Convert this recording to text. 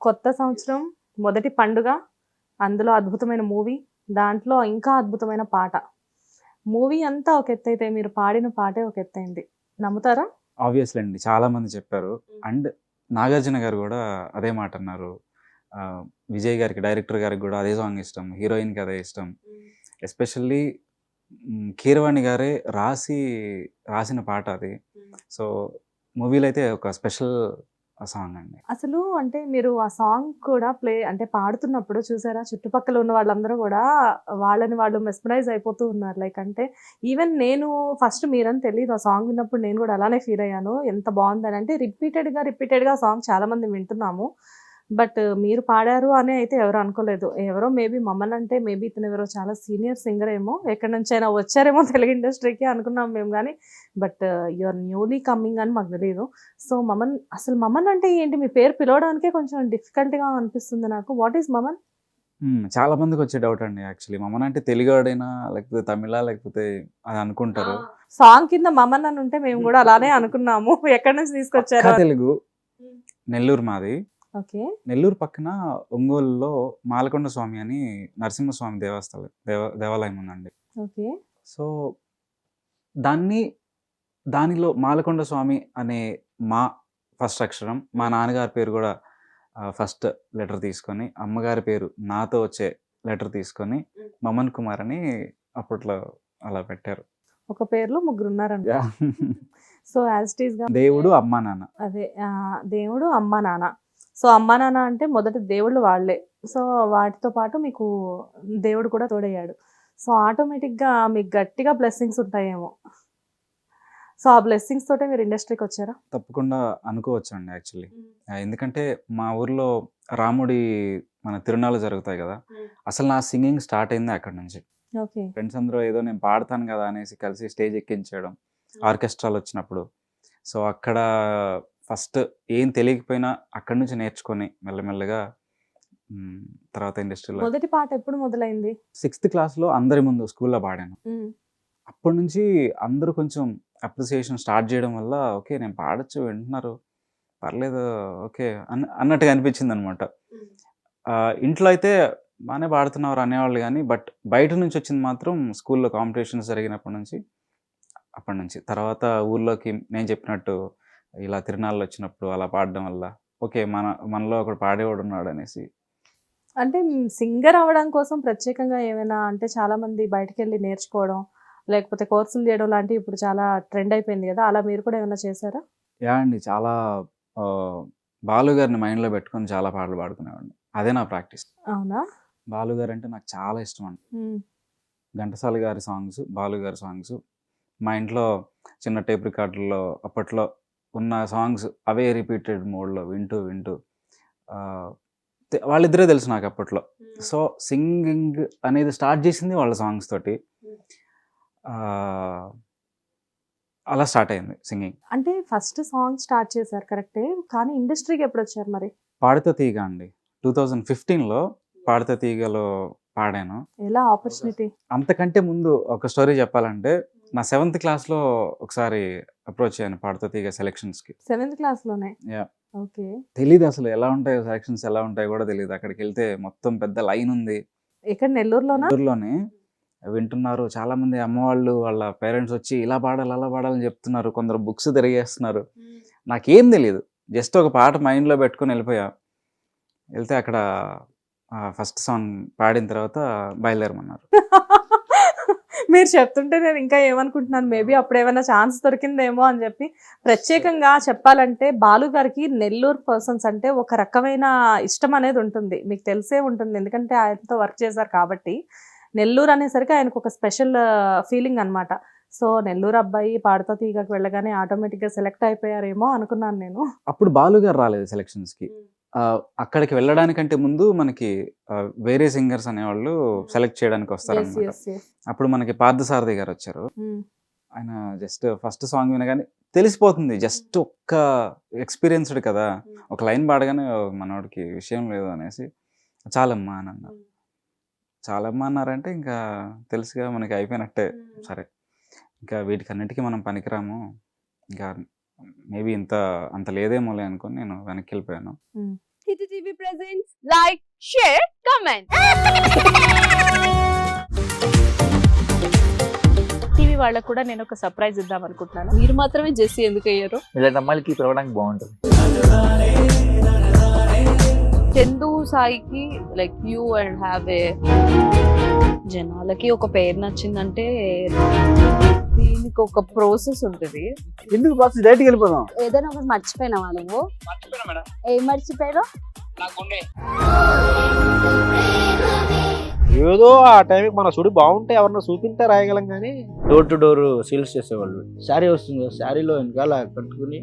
కొత్త సంవత్సరం మొదటి పండుగ, అందులో అద్భుతమైన మూవీ, దాంట్లో ఇంకా అద్భుతమైన పాట. మూవీ అంతా ఒక ఎత్తైతే మీరు పాడిన పాటే ఒక ఎత్తైంది. నమ్ముతారా? ఆబ్వియస్లీ అండి. చాలా మంది చెప్పారు. అండ్ నాగార్జున గారు గూడా అదే మాటన్నారు. విజయ్ గారికి, డైరెక్టర్ గారికి గూడా అదే సాంగ్ ఇష్టం. హీరోయిన్‌కి అదే ఇష్టం. ఎస్పెషల్లీ కీరవాణి గారే రాసిన పాట అది. సో, మూవీలో అయితే ఒక స్పెషల్ సాంగ్ అండి. అసలు అంటే మీరు ఆ సాంగ్ కూడా అంటే పాడుతున్నప్పుడు చూసారా, చుట్టుపక్కల ఉన్న వాళ్ళందరూ గూడా వాళ్ళని వాళ్ళు మెస్మరైజ్ అయిపోతూ ఉన్నారు. లైక్ అంటే ఈవెన్ నేను ఫస్ట్ మీరని తెలీదు. ఆ సాంగ్ విన్నప్పుడు నేను గూడా అలానే ఫీల్ అయ్యాను. ఎంత బావుందని. అంటే రిపీటెడ్‌గా ఆ సాంగ్ చాలా మంది వింటున్నాము. బట్ మీరు పాడారు అని అయితే ఎవరు అనుకోలేదు. ఎవరో మేబీ మమన్ అంటే మేబీ ఇతనెవరో చాలా సీనియర్ సింగర్ ఏమో, ఎక్కడి నుంచైనా వచ్చారేమో తెలుగు ఇండస్ట్రీకి అనుకున్నాం మేము గానీ, but you are newly coming అని మాకు తెలీదు. సో, అసలు మమన్ అంటే ఏంటి? మీ పేరు పిలవడానికే కొంచెం డిఫికల్ట్‌గా అనిపిస్తుంది నాకు. What is moment? చాలా మందికొచ్చే డౌట్ అండి యాక్చువల్లీ. మమన్ అంటే తెలుగాడేనా? లేకపోతే తమిళా? లేకపోతే అని అనుకుంటారు. సాంగ్ కింద మమన్ అని ఉంటే మేము గూడా అలానే అనుకున్నాము. ఎక్కడి నుంచి తీసుకొచ్చారో పక్కా అని. తెలుగు. నెల్లూరు మాది. ఓకే. నెల్లూరు పక్కన ఒంగోలులో మాలకొండ స్వామి అని నరసింహస్వామి దేవాలయం ఉందండి. ఓకే. సో, దాన్ని దానిలో మాలకొండ స్వామి అనే మా ఫస్ట్ అక్షరం, మా నాన్నగారి పేరు గూడా ఫస్ట్ లెటర్ తీసుకొని, అమ్మగారి పేరు నాతో వచ్చే లెటర్ తీసుకొని, మమన్ కుమార్ అని అప్పట్లో అలా పెట్టారు. ఒక పేరులో ముగ్గురున్నారనమాట. యాహ్! సో, యాజ్ ఇట్ ఈస్‌గా దేవుడు, అమ్మా, నాన్న. అదే దేవుడు, అమ్మ, నాన్న. సో, అమ్మ, నాన్న అంటే మొదటి దేవుళ్ళు వాళ్ళే. సో, వాటితో పాటు మీకు దేవుడు కూడా తోడయ్యాడు. సో, ఆటోమేటిక్‌గా మీకు గట్టిగా బ్లెస్సింగ్స్ ఉంటాయేమో. సో, ఆ బ్లెస్సింగ్స్ తోటే మీరు ఇండస్ట్రీకొచ్చారా? తప్పకుండా అనుకోవచ్చండి యాక్చువల్లీ. ఎందుకంటే మా ఊర్లో రాముడి మన తిరునాళ్ళు జరుగుతాయి గదా! అసలు నా సింగింగ్ స్టార్ట్ అయిందే అక్కడి నుంచి. ఓకే. ఫ్రెండ్స్ అందరూ ఏదో నేను పాడతాను గదా! అనేసి కలిసి స్టేజ్ ఎక్కించడం. ఆర్కెస్ట్రాలొచ్చినప్పుడు. సో, అక్కడ ఫస్ట్ ఏం తెలియకపోయినా అక్కడి నుంచి నేర్చుకొని మెల్లమెల్లగా హ్మ్. తర్వాత ఇండస్ట్రీలో మొదటి పాట ఎప్పుడు మొదలైంది? 6థ్ క్లాస్‌లో అందరి ముందు స్కూల్‌లో పాడాను. హ్మ్. అప్పటినుంచి అందరూ కొంచెం అప్రిసియేషన్ స్టార్ట్ జేయడం వల్ల ఓకే. నేను పాడొచ్చు వింటున్నారు. పర్లేదు ఓకే. అన్నట్టుగా అనిపించిందనమాట. ఇంట్లో అయితే బానే పాడుతున్నావురా అనేవాళ్ళు గానీ, బట్ బయట నుంచొచ్చింది మాత్రం స్కూల్‌లో కాంపిటీషన్స్ జరిగినప్పటి నుంచి, అప్పటినుంచి. తర్వాత ఊర్లోకి నేను చెప్పినట్టు ఇలా తిరునాళ్ళొచ్చినప్పుడు అలా పాడడం వల్ల, ఓకే. మనలో ఒకడు పాడేవాడున్నాడనేసి. అంటే సింగర్ అవ్వడం కోసం ప్రత్యేకంగా ఏమైనా అంటే చాలామంది బయటికెళ్ళి నేర్చుకోవడం, లేకపోతే కోర్సులు జేయడం లాంటివి ఇప్పుడు చాలా ట్రెండ్ అయిపోయింది గదా! అలా మీరు కూడా ఏమైనా చేశారా? యాహ్! అండి. చాలా ఆహ్, బాలు గారిని మైండ్‌లో పెట్టుకొని చాలా పాటలు పాడుకునేవాడిని. అదే నా ప్రాక్టీస్. అవునా? బాలు గారంటే నాకు చాలా ఇష్టమండి. హ్మ్. ఘంటసాల గారి సాంగ్స్, బాలు గారి సాంగ్స్ మా ఇంట్లో చిన్న టేప్ రికార్డర్‌లో అప్పట్లో ఉన్న సాంగ్స్ అవే రిపీటెడ్ మోడ్‌లో వింటూ, వింటూ ఆహ్, వాళ్ళిద్దరే తెలుసు నాకప్పట్లో. సో, సింగింగ్ అనేది స్టార్ట్ చేసింది వాళ్ళ సాంగ్స్ తోటి. ఆహ్, అలా స్టార్ట్ అయింది సింగింగ్. అంటే ఫస్ట్ సాంగ్ స్టార్ట్ చేశారు కరెక్టే. కానీ ఇండస్ట్రీకి ఎప్పుడొచ్చారు మరి? 'పాడుతా తీగ' అండి. 2015లో 'పాడుతా తీగలో' పాడాను. ఎలా ఆపర్చునిటీ? అంతకంటే ముందు ఒక స్టోరీ చెప్పాలంటే, నా 7థ్ క్లాస్‌లో ఒకసారి అప్రోచ్ అయ్యాను 'పాడుతా తీగ' సెలక్షన్స్‌కి. సెవెంత్ క్లాస్‌లోనే. యాహ్! ఓకే. తెలీదసలు ఎలా ఉంటాయో సెలక్షన్స్ ఎలా ఉంటాయో గూడా తెలీదు. అక్కడికెళ్తే మొత్తం పెద్ద లైనుంది. ఎక్కడ నెల్లూరులోనా? నెల్లూరులోనే వింటున్నారు. చాలామంది అమ్మవాళ్ళు, వాళ్ళ పేరెంట్స్ వచ్చి ఇలా పాడాలి, అలా పాడాలని చెప్తున్నారు. కొందరు బుక్స్ తిరిగేస్తున్నారు. నాకేం తెలీదు. జస్ట్ ఒక పాట మైండ్‌లో పెట్టుకొని ఎళ్ళిపోయా. ఎళ్తే అక్కడ ఫస్ట్ సాంగ్ పాడిన తర్వాత బయలుదేరమన్నారు. మీరు చెప్తుంటే నేను ఇంకా ఏమనుకుంటున్నాను, మేబీ అప్పుడేమన్నా ఛాన్స్ దొరికిందేమో అని జెప్పి. ప్రత్యేకంగా చెప్పాలంటే బాలు గారికి నెల్లూరు పర్సన్స్ అంటే ఒక రకమైన ఇష్టం అనేది ఉంటుంది. మీకు తెలిసే ఉంటుంది. ఎందుకంటే ఆయనతో వర్క్ చేశారు కాబట్టి. నెల్లూరు అనేసరికి ఆయనకు ఒక స్పెషల్ ఫీలింగ్ అన్నమాట. సో, నెల్లూరు అబ్బాయి పాడుతా తీగకి వెళ్ళగానే ఆటోమేటిక్‌గా సెలెక్ట్ అయిపోయారేమో అనుకున్నాను నేను. అప్పుడు బాలు గారు రాలేదు సెలక్షన్స్‌కి. అక్కడికి వెళ్ళడానికంటే ముందు మనకి వేరే సింగర్స్ అనేవాళ్ళు సెలెక్ట్ చేయడానికి యెస్. వస్తారనమాట. యెస్. యెస్. అప్పుడు మనకి పార్థసారథి గారొచ్చారు. హ్మ్. ఆయన జస్ట్ ఫస్ట్ సాంగ్ వినగానే తెలిసిపోతుంది. జస్ట్ ఒక్క ఎక్స్‌పీరియన్స్‌డ్ కదా! ఒక లైన్ పాడగానే మనోడికి విషయం లేదు అనేసి చాలమ్మా అనన్నారు. చాలమ్మా అన్నారంటే ఇంకా తెలుసుగా మనకి అయిపోయినట్టే. సరే. ఇంకా వీటికన్నిటికి మనం పనికిరాము. ఇంకా మేబీ అంత లేదేమోలే అనుకోని నేను వెనక్కెళ్ళిపోయాను. హ్మ్. Hit TV presents like, share, comment. TV వాళ్ళకు కూడా నేను ఒక సర్ప్రైజ్ ఇద్దాం అనుకుంటున్నాను. మీరు మాత్రమే జెస్సీ ఎందుకు అయ్యారు? ఇలాంటి అమ్మాయిలకి పిలవడానికి బాగుంటుంది. చందు సాయికి like you and have a జనాలకి ఒక పేరు నచ్చిందంటే దీనికి ఒక ప్రాసెస్ ఉంటుంది. ఎందుకు బాక్స్ డైరెక్ట్కి వెళ్ళిపోదాం. ఏదైనా ఒకటి మర్చిపోయినావా నువ్వు? ఏం మర్చిపోయావు? ఏదో ఆ టైంకి మన సుడి బాగుంటే ఎవరన్నా చూపింటే రాయగలం కానీ డోర్ టు డోర్ సేల్స్ చేసేవాళ్ళు. శారీ వస్తుంది, శారీలో వెనకాల కట్టుకుని